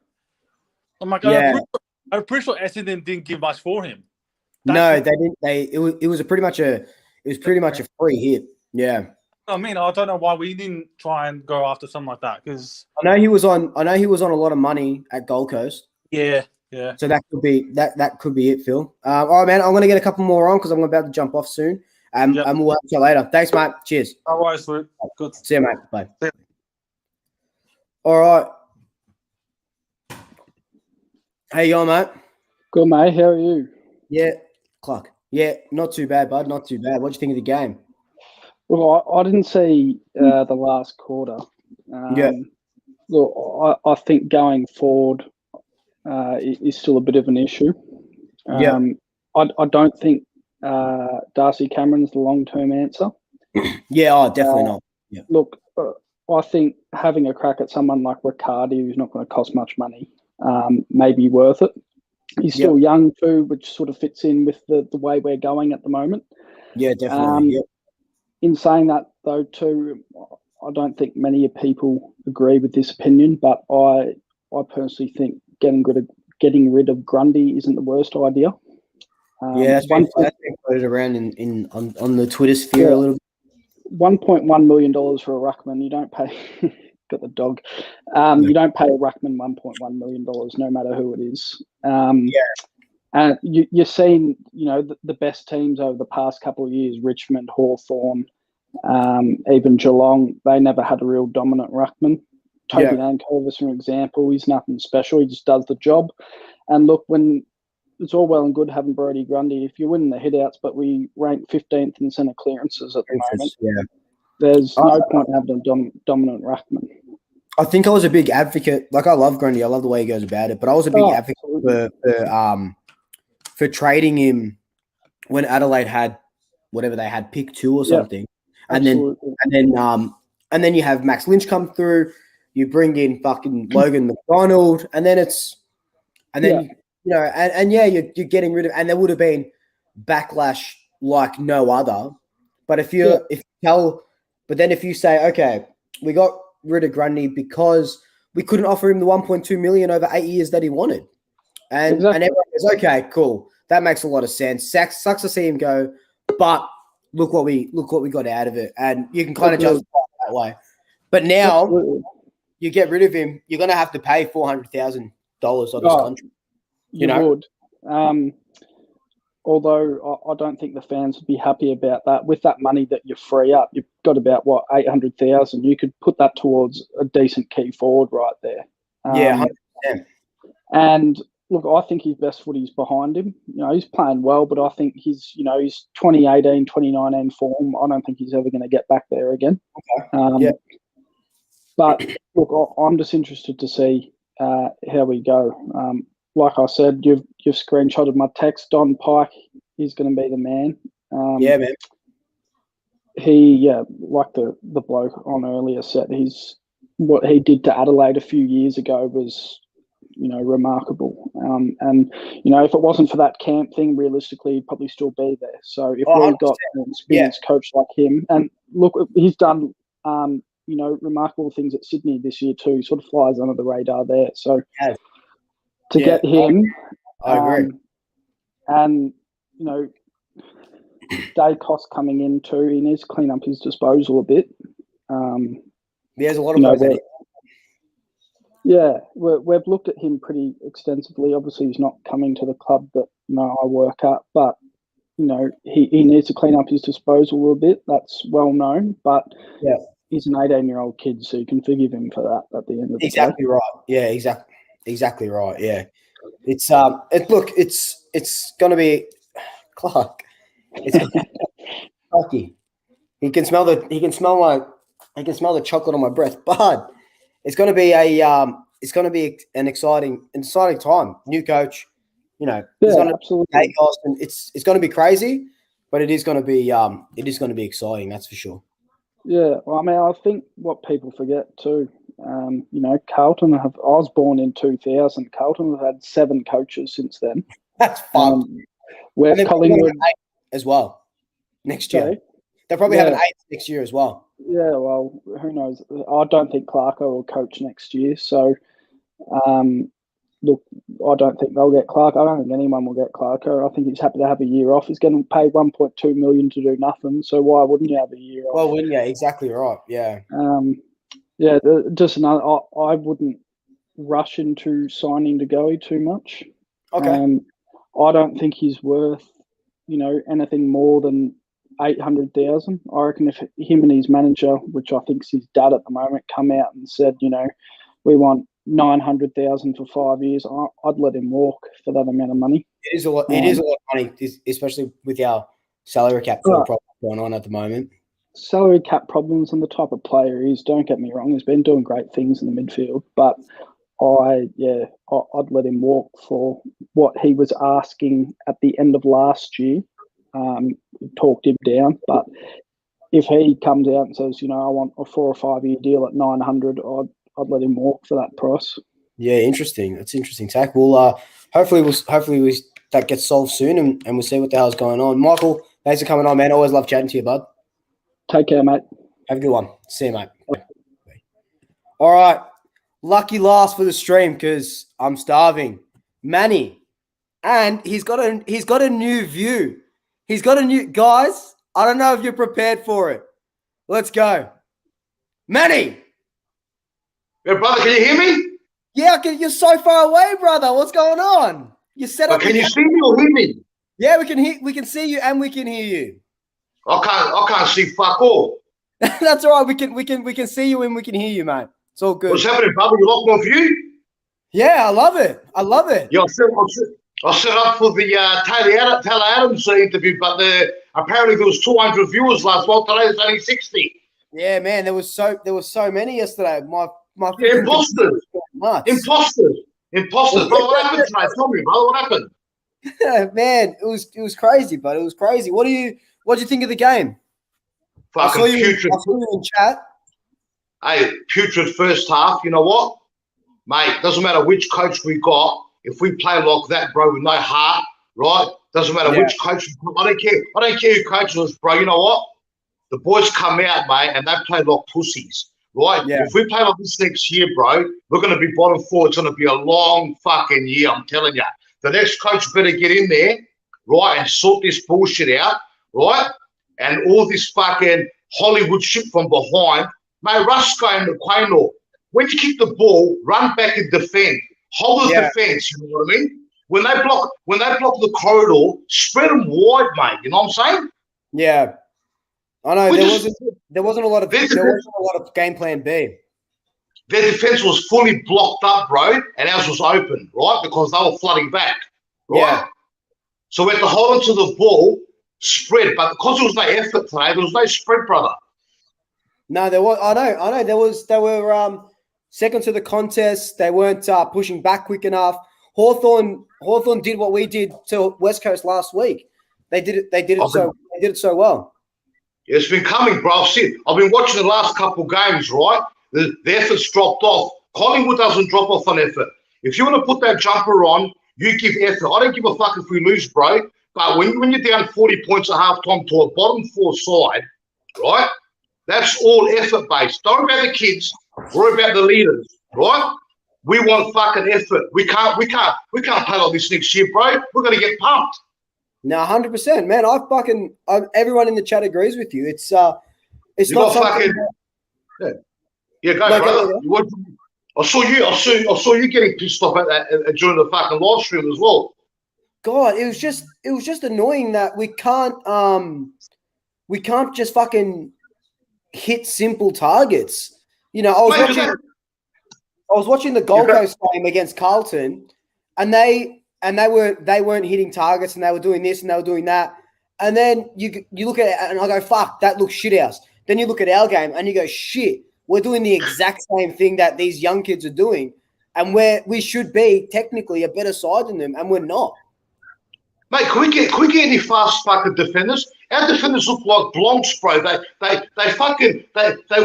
I'm like, I'm pretty sure Essendon didn't give much for him. They didn't. It was pretty much a free hit. Yeah. I mean, I don't know why we didn't try and go after something like that because I know he was on a lot of money at Gold Coast. Yeah. So that could be it, Phil. All right, man. I'm gonna get a couple more on because I'm about to jump off soon. And we'll catch you later. Thanks, mate. Cheers. All right, Swoop. Good. See you, mate. Bye. All right. How you going, mate? Good, mate. How are you? Yeah, Clark. Yeah, not too bad, bud. Not too bad. What do you think of the game? Well, I didn't see the last quarter. Look, I think going forward is still a bit of an issue. I don't think Darcy Cameron's the long-term answer. Definitely not. Yeah. Look, I think having a crack at someone like Riccardi, who's not going to cost much money, may be worth it. He's still young too, which sort of fits in with the way we're going at the moment. Yeah, definitely. In saying that, though, too, I don't think many people agree with this opinion, but I personally think getting rid of Grundy isn't the worst idea. That's been floated around on the Twitter sphere a little bit. $1.1 million for a ruckman, you don't pay. Got the dog. You don't pay a ruckman $1.1 million, no matter who it is. And you're seeing, the best teams over the past couple of years: Richmond, Hawthorn, even Geelong. They never had a real dominant ruckman. Toby Nankervis, for example, he's nothing special. He just does the job. And look, when it's all well and good having Brodie Grundy, if you're winning the hitouts, but we rank 15th in centre clearances at the moment, there's no point in having a dominant ruckman. I think I was a big advocate. Like, I love Grundy. I love the way he goes about it. But I was a big advocate for trading him when Adelaide had whatever they had, pick 2 or something, and then you have Max Lynch come through. You bring in fucking Logan McDonald, and then you're getting rid of, and there would have been backlash like no other. But if you say, okay, we got rid of Grundy because we couldn't offer him the $1.2 million over 8 years that he wanted, and everyone goes, okay, cool, that makes a lot of sense. Sucks to see him go, but look what we got out of it, and you can kind of justify it that way. But now you get rid of him, you're going to have to pay $400,000 of this country. You would. Although I don't think the fans would be happy about that. With that money that you free up, you've got about, $800,000. You could put that towards a decent key forward right there. 100%. And look, I think his best footy's behind him. He's playing well, but I think his 2018, 2019 form, I don't think he's ever going to get back there again. Okay. But look, I'm just interested to see how we go. Like I said, you've screenshotted my text. Don Pike is going to be the man. Man. He, like the bloke on earlier said, what he did to Adelaide a few years ago was, remarkable. And if it wasn't for that camp thing, realistically, he'd probably still be there. So if we've got an experienced coach like him, and look, he's done, remarkable things at Sydney this year too. He sort of flies under the radar there. So to get him, I agree. And day cost coming in too. He needs to clean up his disposal a bit. There's a lot of ways. We've looked at him pretty extensively. Obviously, he's not coming to the club that I work at, but he needs to clean up his disposal a bit. That's well known, but he's an 18-year-old kid, so you can forgive him for that at the end of the day. Exactly right. Yeah, exactly right. Yeah, it's going to be Clark. It's lucky. He can smell the chocolate on my breath, but it's going to be an exciting time. New coach, absolutely. And it's going to be crazy, but it is going to be exciting. That's for sure. Yeah, well, I mean, I think what people forget too, Carlton I was born in 2000. Carlton have had 7 coaches since then. That's fucked. Where's Collingwood as well next year? Sorry? They'll probably have an 8 next year as well. Yeah, well, who knows? I don't think Clarko will coach next year. So, look, I don't think they'll get Clarko. I don't think anyone will get Clarko. I think he's happy to have a year off. He's getting paid $1.2 million to do nothing. So why wouldn't you have a year off? Well, wouldn't you? Exactly right. Yeah. Just another. I wouldn't rush into signing De Goey too much. Okay. I don't think he's worth, anything more than 800,000. I reckon if him and his manager, which I think is his dad at the moment, come out and said, we want 900,000 for 5 years, I'd let him walk for that amount of money. It is a lot. It is a lot of money, especially with our salary cap problem going on at the moment. Salary cap problems and the type of player he is. Don't get me wrong; he's been doing great things in the midfield, but I'd let him walk for what he was asking at the end of last year. Talked him down, but if he comes out and says, I want a 4 or 5 year deal at 900, I'd let him walk for that price. Yeah, interesting. That's interesting, Tack. Well, hopefully that gets solved soon, and we'll see what the hell's going on. Michael, thanks for coming on, man. Always love chatting to you, bud. Take care, mate. Have a good one. See you, mate. All right. Lucky last for the stream because I'm starving. Manny. And he's got a new view. He's got a new guys. I don't know if you're prepared for it. Let's go. Manny. Yeah, brother, can you hear me? Yeah, you're so far away, brother. What's going on? You set up. Can you see me or hear me? Yeah, we can see you and we can hear you. I can't see fuck all. That's all right. We can see you and we can hear you, mate. It's all good. What's happening, brother? You locked my view? Yeah, I love it. Yeah, I set up for the Taylor Adams interview, but apparently there was 200 viewers last night. Today there's only 60. Yeah, man. There was so many yesterday. My imposters. Imposters. Bro, what happened tonight? Tell me, brother. What happened? Man, it was crazy, but it was crazy. What do you think of the game? Fucking putrid. I saw you in chat. Hey, putrid first half. You know what, mate? Doesn't matter which coach we got. If we play like that, bro, with no heart, right? Doesn't matter which coach. I don't care. I don't care who coaches us, bro. You know what? The boys come out, mate, and they play like pussies, right? Yeah. If we play like this next year, bro, we're going to be bottom 4. It's going to be a long fucking year. I'm telling you. The next coach better get in there, right, and sort this bullshit out, right? And all this fucking Hollywood shit from behind. Mate, Rusko and McQuainor, when you kick the ball, run back and defend. Hold the defense, you know what I mean? When they block the corridor, spread them wide, mate. You know what I'm saying? Yeah. I know there wasn't a lot of game plan B. Their defense was fully blocked up, bro, and ours was open, right? Because they were flooding back, right? Yeah. So we had to hold on to the ball, spread, but because there was no effort today, there was no spread, brother. No, there was. I know. They were second to the contest. They weren't pushing back quick enough. Hawthorn did what we did to West Coast last week. They did it so well. It's been coming, bro. I've been watching the last couple games, right? The effort's dropped off. Collingwood doesn't drop off on effort. If you want to put that jumper on, you give effort. I don't give a fuck if we lose, bro. But when you're down 40 points at halftime to a bottom 4 side, right? That's all effort based. Don't worry about the kids. Worry about the leaders, right? We want fucking effort. We can't play like this next year, bro. We're gonna get pumped. No, 100%, man. Everyone in the chat agrees with you. It's not something. Yeah, go, brother. I saw you getting pissed off at that during the fucking live stream as well. God, it was just annoying that we can't just fucking hit simple targets. You know, I was watching the Gold Coast game against Carlton, and they weren't hitting targets, and they were doing this and they were doing that. And then you look at it and I go, fuck, that looks shit house. Then you look at our game and you go, shit, we're doing the exact same thing that these young kids are doing, and we should be technically a better side than them, and we're not. Mate, can we get any fast fucking defenders? Our defenders look like blonks, bro. They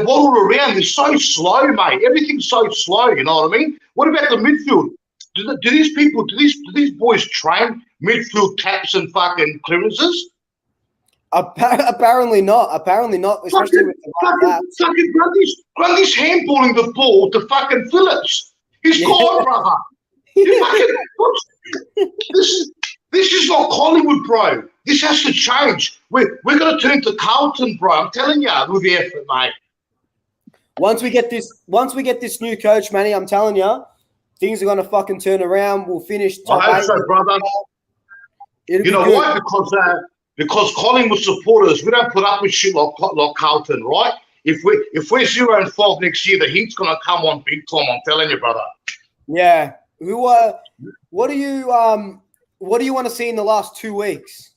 waddle around. They're so slow, mate. Everything's so slow. You know what I mean? What about the midfield? Do these boys train midfield taps and fucking clearances? Apparently not. Apparently not. Especially with fucking Grundy's handballing the ball to fucking Phillips. He's gone, brother. This is not Collingwood, bro. This has to change. We're going to turn to Carlton, bro. I'm telling you, with the effort, mate. Once we get this new coach, Manny, I'm telling you, things are going to fucking turn around. We'll finish. I hope so, brother. You know why? Because Collingwood supporters, we don't put up with shit like Carlton, right? If we're 0-12 next year, the heat's going to come on big time. I'm telling you, brother. Yeah. What do you want to see in the last 2 weeks?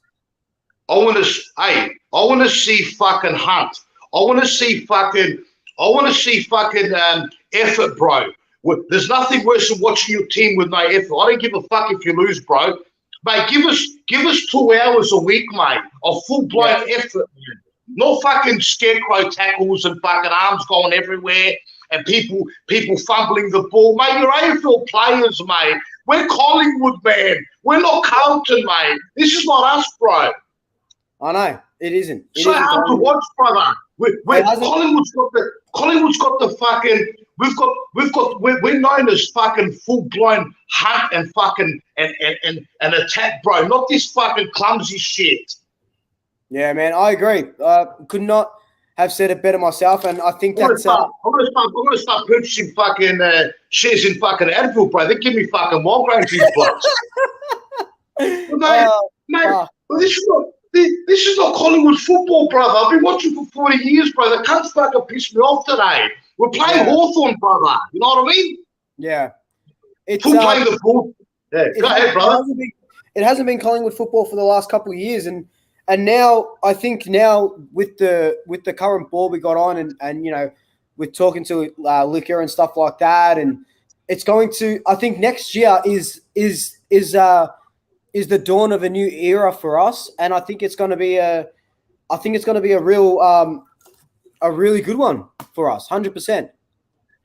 I want to see fucking Hunt. I want to see fucking effort, bro. There's nothing worse than watching your team with no effort. I don't give a fuck if you lose, bro. Mate, give us 2 hours a week, mate, of full-blown effort, man. No fucking scarecrow tackles and fucking arms going everywhere and people fumbling the ball. Mate, you're AFL players, mate. We're Collingwood, man. We're not Carlton, mate. This is not us, bro. I know. It isn't. So hard to watch, brother. Collingwood's got the fucking. We're known as fucking full-blown hunt and fucking and attack, bro. Not this fucking clumsy shit. Yeah, man, I agree. Could not have said it better myself, and I think that's. I'm gonna start purchasing fucking shares in fucking Advil, bro. They give me fucking migraines these blocks. This is not Collingwood football, brother. I've been watching for 40 years, bro. The cunts fucking pissed me off today. We're playing Hawthorn, brother. You know what I mean? Yeah. It's playing the ball. Yeah, go ahead, brother. It hasn't been Collingwood football for the last couple of years, and now I think with the current ball we got on, and you know, we're talking to Liquor and stuff like that, and it's going to. I think next year is the dawn of a new era for us, and I think it's going to be a really good one for us, 100%.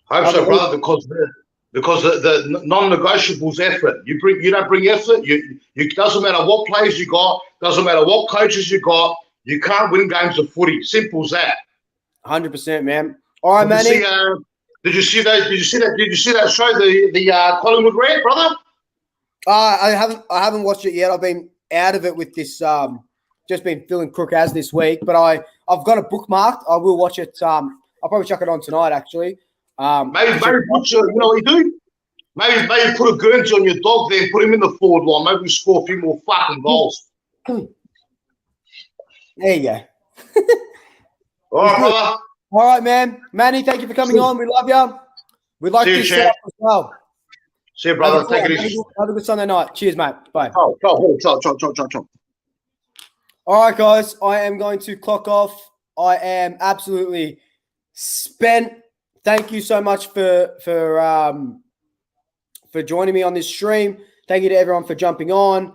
I hope so, brother, because the non-negotiables effort. You don't bring effort. You doesn't matter what players you got, doesn't matter what coaches you got. You can't win games of footy. Simple as that. 100%, man. All right, Manny. Did you see that? Did you see that show, the Collingwood Rant, brother? I haven't watched it yet. I've been out of it with this. Just been feeling crook as this week, but I've got it bookmarked. I will watch it. I'll probably chuck it on tonight, actually. Maybe put you know what you do? Maybe put a Guernsey on your dog there and put him in the forward line. Maybe we score a few more fucking goals. There you go. All right, brother. All right, man. Manny, thank you for coming on. We love you. We like this setup as well. See you, brother. Take it easy. Have a good Sunday night. Cheers, mate. Bye. Chop. All right, guys. I am going to clock off. I am absolutely spent. Thank you so much for joining me on this stream. Thank you to everyone for jumping on.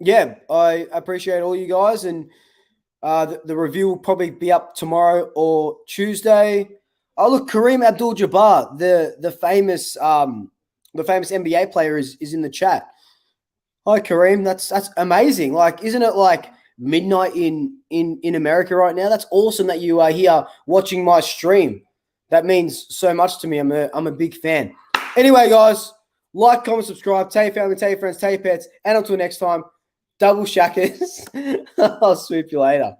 Yeah, I appreciate all you guys. And the review will probably be up tomorrow or Tuesday. Oh, look, Kareem Abdul-Jabbar, the famous NBA player is in the chat. Hi, Kareem. That's amazing. Like, isn't it like midnight in America right now? That's awesome that you are here watching my stream. That means so much to me. I'm a big fan. Anyway, guys, like, comment, subscribe. Tell your family, tell your friends, tell your pets. And until next time, double shackers. I'll swoop you later.